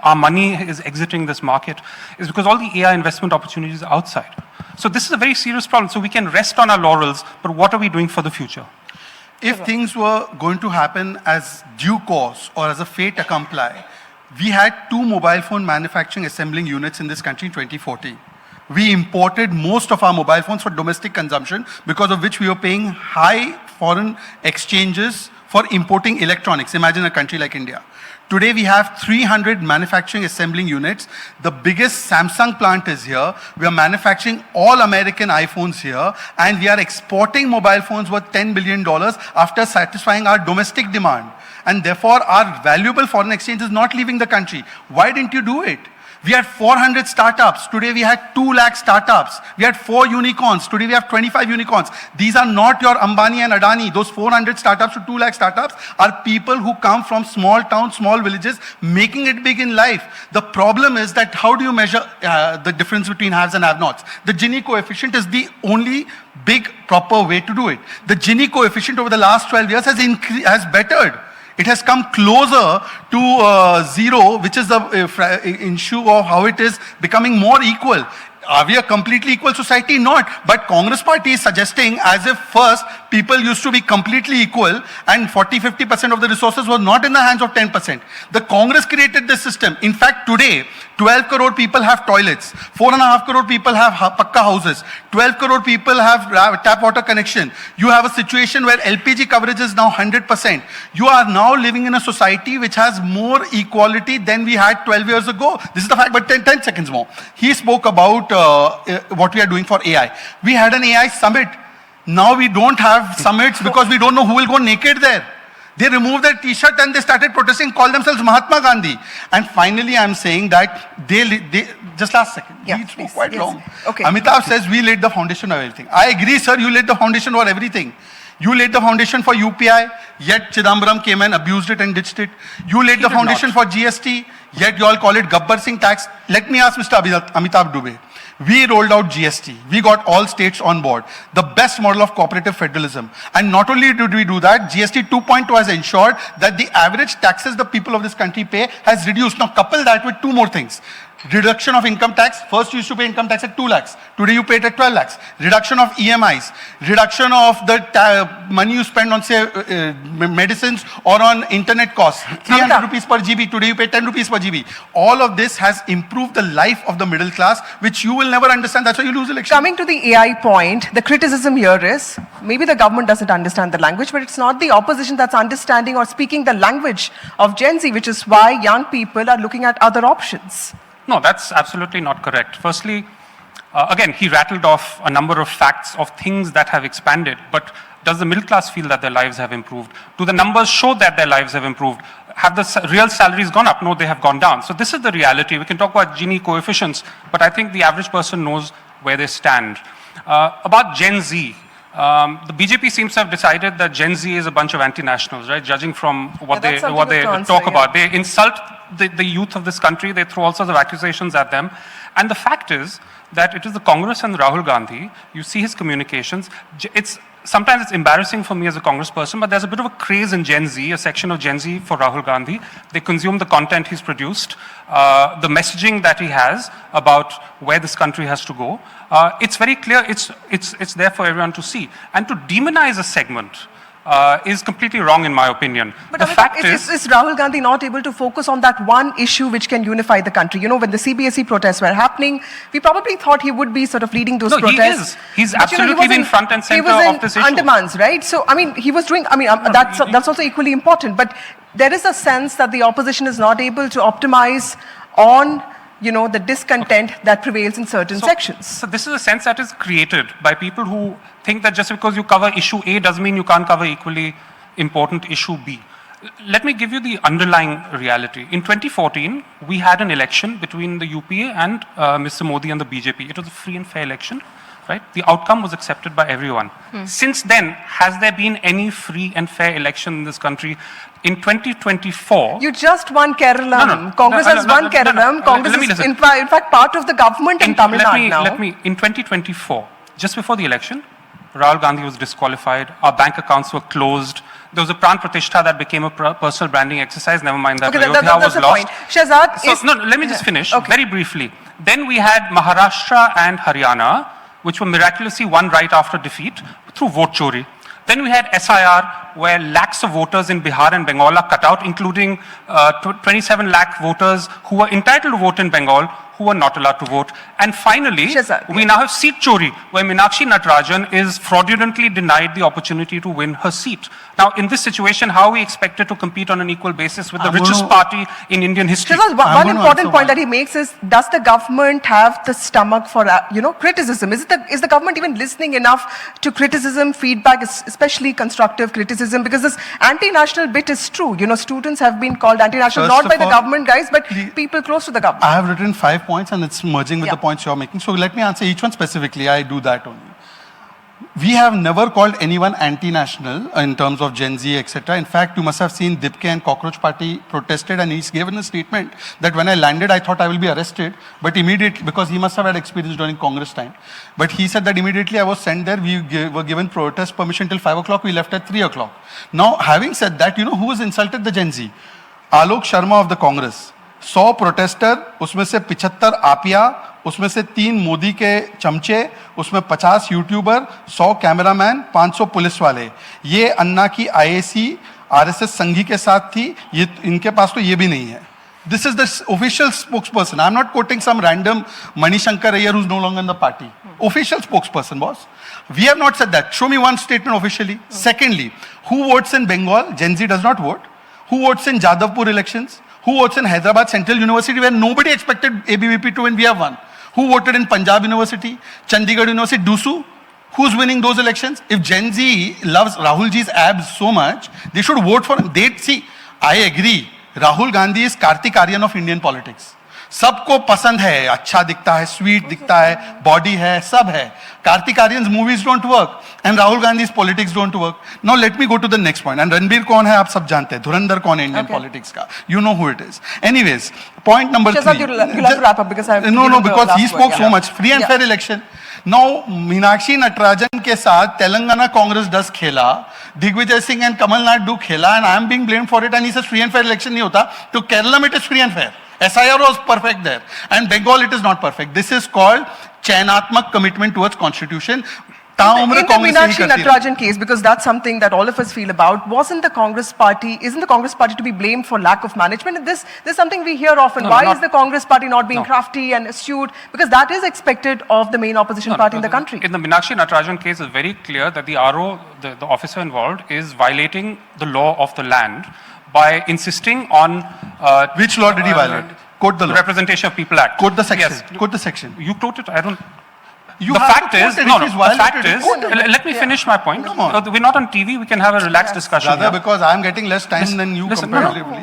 our money is exiting this market is because all the AI investment opportunities are outside. So this is a very serious problem. So we can rest on our laurels, but what are we doing for the future? If things were going to happen as due course or as a fait accompli, we had 2 mobile phone manufacturing assembling units in this country in 2014. We imported most of our mobile phones for domestic consumption, because of which we were paying high foreign exchanges for importing electronics. Imagine a country like India. Today we have 300 manufacturing assembling units. The biggest Samsung plant is here. We are manufacturing all American iPhones here, and we are exporting mobile phones worth $10 billion after satisfying our domestic demand. And therefore our valuable foreign exchange is not leaving the country. Why didn't you do it? We had 400 startups. Today we had 2 lakh startups. We had 4 unicorns. Today we have 25 unicorns. These are not your Ambani and Adani. Those 400 startups to 2 lakh startups are people who come from small towns, small villages, making it big in life. The problem is that how do you measure the difference between haves and have-nots? The Gini coefficient is the only big proper way to do it. The Gini coefficient over the last 12 years has bettered. It has come closer to 0, which is the issue of how it is becoming more equal. Are we a completely equal society? Not. But Congress party is suggesting as if first people used to be completely equal and 40-50% of the resources were not in the hands of 10%. The Congress created this system. In fact, today, 12 crore people have toilets. 4.5 crore people have pakka houses. 12 crore people have tap water connection. You have a situation where LPG coverage is now 100%. You are now living in a society which has more equality than we had 12 years ago. This is the fact, but 10 seconds more. He spoke about what we are doing for AI. We had an AI summit. Now we don't have summits because we don't know who will go naked there. They removed their t-shirt and they started protesting, call themselves Mahatma Gandhi. And finally, I'm saying that they just last second, yeah, it's quite long. Okay. Amitabh says we laid the foundation of everything. I agree, sir, you laid the foundation for everything. You laid the foundation for UPI, yet Chidambaram came and abused it and ditched it. You laid the foundation for GST, yet you all call it Gabbar Singh tax. Let me ask Mr. Amitabh Dubey. We rolled out GST. We got all states on board. The best model of cooperative federalism. And not only did we do that, GST 2.2 has ensured that the average taxes the people of this country pay has reduced. Now couple that with 2 more things. Reduction of income tax. First you used to pay income tax at 2 lakhs. Today you pay it at 12 lakhs. Reduction of EMIs. Reduction of the money you spend on, say, medicines or on internet costs. 300 rupees per GB. Today you pay 10 rupees per GB. All of this has improved the life of the middle class, which you will never understand. That's why you lose elections. Coming to the AI point, the criticism here is, maybe the government doesn't understand the language, but it's not the opposition that's understanding or speaking the language of Gen Z, which is why young people are looking at other options. No, that's absolutely not correct. Firstly, again, he rattled off a number of facts of things that have expanded, but does the middle class feel that their lives have improved? Do the numbers show that their lives have improved? Have the real salaries gone up? No, they have gone down. So this is the reality. We can talk about Gini coefficients, but I think the average person knows where they stand. About Gen Z, the BJP seems to have decided that Gen Z is a bunch of anti-nationals, right? Judging from what they talk about. They insult the youth of this country. They throw all sorts of accusations at them. And the fact is that it is the Congress and Rahul Gandhi. You see his communications. Sometimes it's embarrassing for me as a Congress person, but there's a bit of a craze in Gen Z, a section of Gen Z for Rahul Gandhi. They consume the content he's produced, the messaging that he has about where this country has to go. It's very clear, it's there for everyone to see. And to demonize a segment is completely wrong in my opinion. But the fact is Rahul Gandhi not able to focus on that one issue which can unify the country? You know, when the CBSE protests were happening, we probably thought he would be sort of leading those protests. He's absolutely been front and center of this issue. Andamans, right? So, I mean, he was doing, that's also equally important. But there is a sense that the opposition is not able to optimize on the discontent that prevails in certain sections. So this is a sense that is created by people who think that just because you cover issue A doesn't mean you can't cover equally important issue B. Let me give you the underlying reality. In 2014, we had an election between the UPA and Mr. Modi and the BJP. It was a free and fair election, right? The outcome was accepted by everyone. Since then, has there been any free and fair election in this country? In 2024... You just won Kerala. Congress has won Kerala. Congress is in fact part of the government in Tamil Nadu now. In 2024, just before the election, Rahul Gandhi was disqualified. Our bank accounts were closed. There was a Pran Pratishtha that became a personal branding exercise. Never mind that. Okay, Ayodhya that's was the lost. point. Shehzad So, is... no, let me just finish Okay. very briefly. Then we had Maharashtra and Haryana, which were miraculously won right after defeat through vote chori. Then we had SIR, where lakhs of voters in Bihar and Bengal are cut out, including 27 lakh voters who were entitled to vote in Bengal, who were not allowed to vote. And finally, Shehzad, we now have seat chori, where Meenakshi Natarajan is fraudulently denied the opportunity to win her seat. Now, in this situation, how are we expected to compete on an equal basis with the richest party in Indian history? Shehzad, I'm one going to important answer point one. that he makes is, does the government have the stomach for, criticism? Is the government even listening enough to criticism, feedback, especially constructive criticism? Because this anti-national bit is true. Students have been called anti-national, First not by of the all, government guys, but please- people close to the government. I have written 5 points and it's merging with Yeah. the points you're making. So let me answer each one specifically. I do that only. We have never called anyone anti-national in terms of Gen Z, etc. In fact, you must have seen Dipke and Cockroach Party protested, and he's given a statement that when I landed, I thought I will be arrested, but immediately, because he must have had experience during Congress time, but he said that immediately I was sent there, were given protest permission till 5 o'clock, we left at 3 o'clock. Now, having said that, you know who has insulted the Gen Z? Alok Sharma of the Congress. 100 protester, उसमें से 75 आपिया, उसमें से 3 मोदी के चमचे, उसमें 50 YouTuber, 100 cameraman, 500 police वाले. ये अन्ना की आईएसी आरएसएस संघी के साथ थी, ये इनके पास तो ये भी नहीं है. This is the official spokesperson. I'm not quoting some random Manishankar Iyer who's no longer in the party. Official spokesperson, boss. We have not said that. Show me one statement officially. Secondly, who votes in Bengal? Gen Z does not vote. Who votes in Jadavpur elections? Who votes in Hyderabad Central University where nobody expected ABVP to win? We have won. Who voted in Punjab University, Chandigarh University, Dusu? Who's winning those elections? If Gen Z loves Rahul Ji's abs so much, they should vote for him. See, I agree. Rahul Gandhi is Kartik Aryan of Indian politics. सबको पसंद है, अच्छा दिखता है, sweet दिखता है, body है, सब है. Kartik Aryan's movies don't work and Rahul Gandhi's politics don't work. Now let me go to the next point. And Ranbir कौन है आप सब जानते हैं. धुरंधर कौन है Indian politics का. You know who it is. Anyways, point number 3. Shehzad, you'll have to wrap up because I have to No, give no, you the because he last spoke word, so yeah. much. Free and fair election. Now, Meenakshi Natarajan के साथ Telangana Congress does खेला, Digvijay Singh and Kamal Naidu खेला, and I am being blamed for it. And he says free and fair election नहीं होता. तो Kerala में it is free and fair. SIR was perfect there. And Bengal, it is not perfect. This is called चयनात्मक commitment towards constitution. In the Meenakshi Natarajan case, because that's something that all of us feel about, isn't the Congress party to be blamed for lack of management? And this is something we hear often. No, Why not- is the Congress party not being No. crafty and astute? Because that is expected of the main opposition party in the country. In the Meenakshi Natarajan case, it's very clear that the RO, the officer involved, is violating the law of the land by insisting on... Which law did he violate? Quote the law. Representation of People Act. Quote the section. Yes. Quote the section. You quote it, I don't... You The have fact to is, quote it. no, If no, he's the violated fact it, is, quote it. let me finish my point. Come on. We're not on TV, we can have a relaxed discussion Rather, here. because I'm getting less time than you listen, no, no. comparatively.